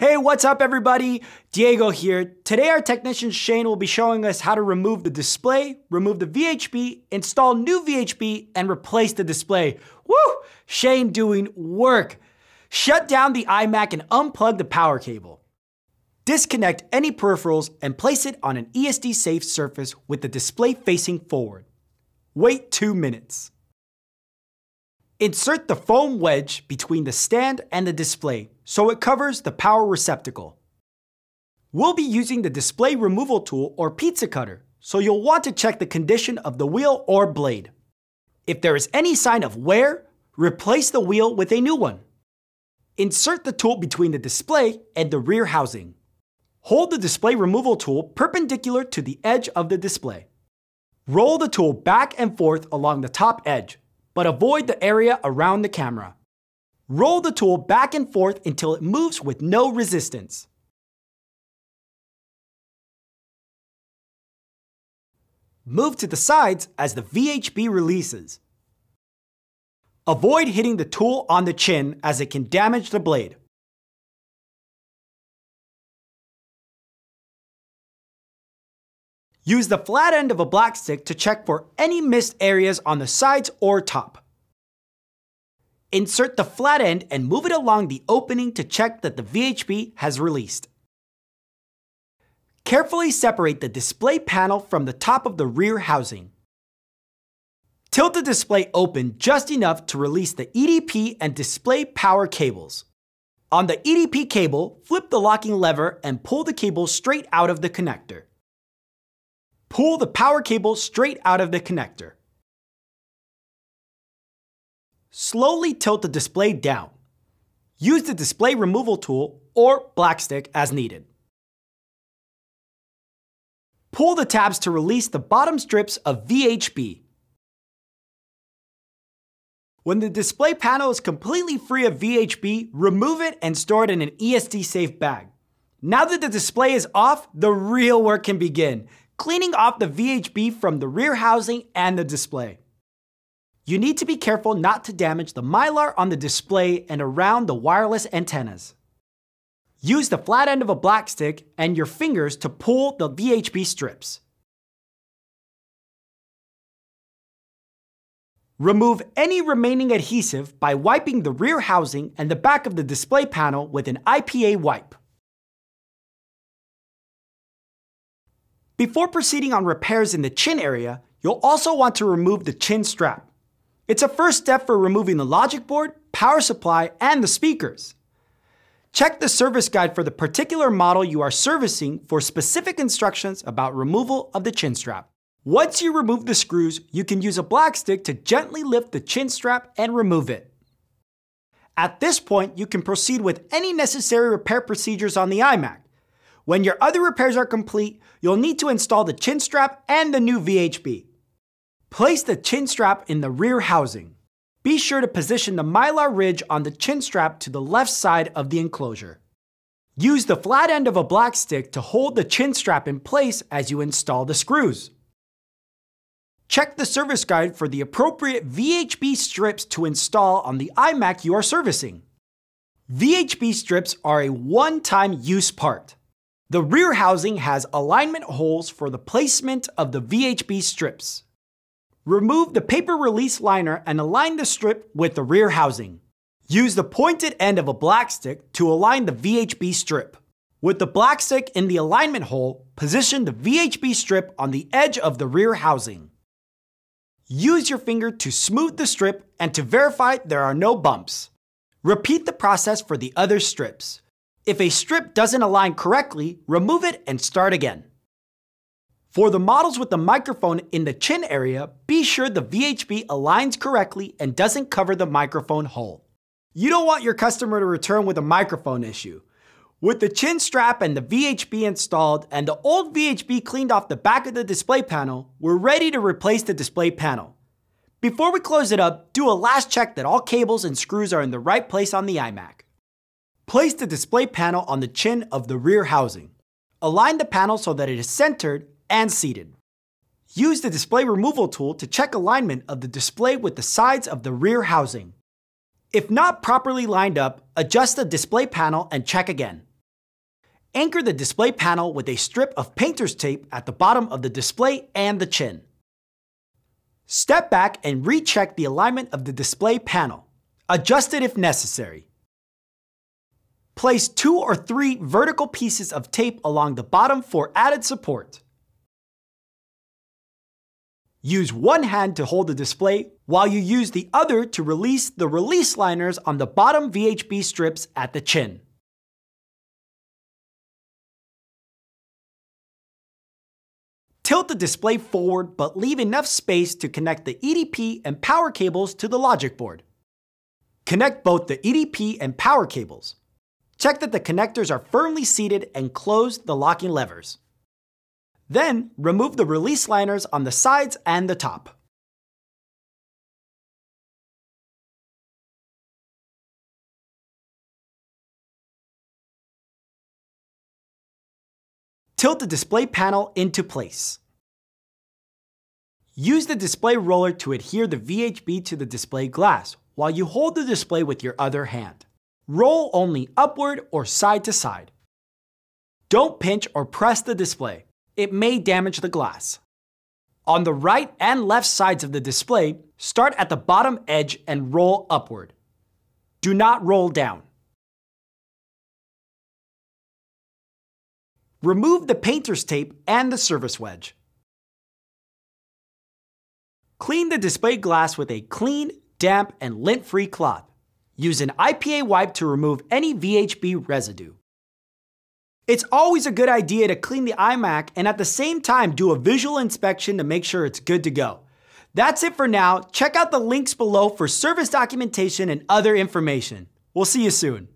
Hey, what's up everybody? Diego here. Today our technician Shane will be showing us how to remove the display, remove the VHB, install new VHB, and replace the display. Woo! Shane doing work. Shut down the iMac and unplug the power cable. Disconnect any peripherals and place it on an ESD-safe surface with the display facing forward. Wait 2 minutes. Insert the foam wedge between the stand and the display so it covers the power receptacle. We'll be using the display removal tool or pizza cutter, so you'll want to check the condition of the wheel or blade. If there is any sign of wear, replace the wheel with a new one. Insert the tool between the display and the rear housing. Hold the display removal tool perpendicular to the edge of the display. Roll the tool back and forth along the top edge, but avoid the area around the camera. Roll the tool back and forth until it moves with no resistance. Move to the sides as the VHB releases. Avoid hitting the tool on the chin as it can damage the blade. Use the flat end of a black stick to check for any missed areas on the sides or top. Insert the flat end and move it along the opening to check that the VHB has released. Carefully separate the display panel from the top of the rear housing. Tilt the display open just enough to release the EDP and display power cables. On the EDP cable, flip the locking lever and pull the cable straight out of the connector. Pull the power cable straight out of the connector. Slowly tilt the display down. Use the display removal tool or black stick as needed. Pull the tabs to release the bottom strips of VHB. When the display panel is completely free of VHB, remove it and store it in an ESD-safe bag. Now that the display is off, the real work can begin. Cleaning off the VHB from the rear housing and the display. You need to be careful not to damage the mylar on the display and around the wireless antennas. Use the flat end of a black stick and your fingers to pull the VHB strips. Remove any remaining adhesive by wiping the rear housing and the back of the display panel with an IPA wipe. Before proceeding on repairs in the chin area, you'll also want to remove the chin strap. It's a first step for removing the logic board, power supply, and the speakers. Check the service guide for the particular model you are servicing for specific instructions about removal of the chin strap. Once you remove the screws, you can use a black stick to gently lift the chin strap and remove it. At this point, you can proceed with any necessary repair procedures on the iMac. When your other repairs are complete, you'll need to install the chin strap and the new VHB. Place the chin strap in the rear housing. Be sure to position the mylar ridge on the chin strap to the left side of the enclosure. Use the flat end of a black stick to hold the chin strap in place as you install the screws. Check the service guide for the appropriate VHB strips to install on the iMac you are servicing. VHB strips are a one-time use part. The rear housing has alignment holes for the placement of the VHB strips. Remove the paper release liner and align the strip with the rear housing. Use the pointed end of a black stick to align the VHB strip. With the black stick in the alignment hole, position the VHB strip on the edge of the rear housing. Use your finger to smooth the strip and to verify there are no bumps. Repeat the process for the other strips. If a strip doesn't align correctly, remove it and start again. For the models with the microphone in the chin area, be sure the VHB aligns correctly and doesn't cover the microphone hole. You don't want your customer to return with a microphone issue. With the chin strap and the VHB installed and the old VHB cleaned off the back of the display panel, we're ready to replace the display panel. Before we close it up, do a last check that all cables and screws are in the right place on the iMac. Place the display panel on the chin of the rear housing. Align the panel so that it is centered and seated. Use the display removal tool to check alignment of the display with the sides of the rear housing. If not properly lined up, adjust the display panel and check again. Anchor the display panel with a strip of painter's tape at the bottom of the display and the chin. Step back and recheck the alignment of the display panel. Adjust it if necessary. Place 2 or 3 vertical pieces of tape along the bottom for added support. Use one hand to hold the display while you use the other to release the release liners on the bottom VHB strips at the chin. Tilt the display forward but leave enough space to connect the EDP and power cables to the logic board. Connect both the EDP and power cables. Check that the connectors are firmly seated and close the locking levers. Then, remove the release liners on the sides and the top. Tilt the display panel into place. Use the display roller to adhere the VHB to the display glass while you hold the display with your other hand. Roll only upward or side to side. Don't pinch or press the display. It may damage the glass. On the right and left sides of the display, start at the bottom edge and roll upward. Do not roll down. Remove the painter's tape and the service wedge. Clean the display glass with a clean, damp, and lint-free cloth. Use an IPA wipe to remove any VHB residue. It's always a good idea to clean the iMac and at the same time do a visual inspection to make sure it's good to go. That's it for now. Check out the links below for service documentation and other information. We'll see you soon.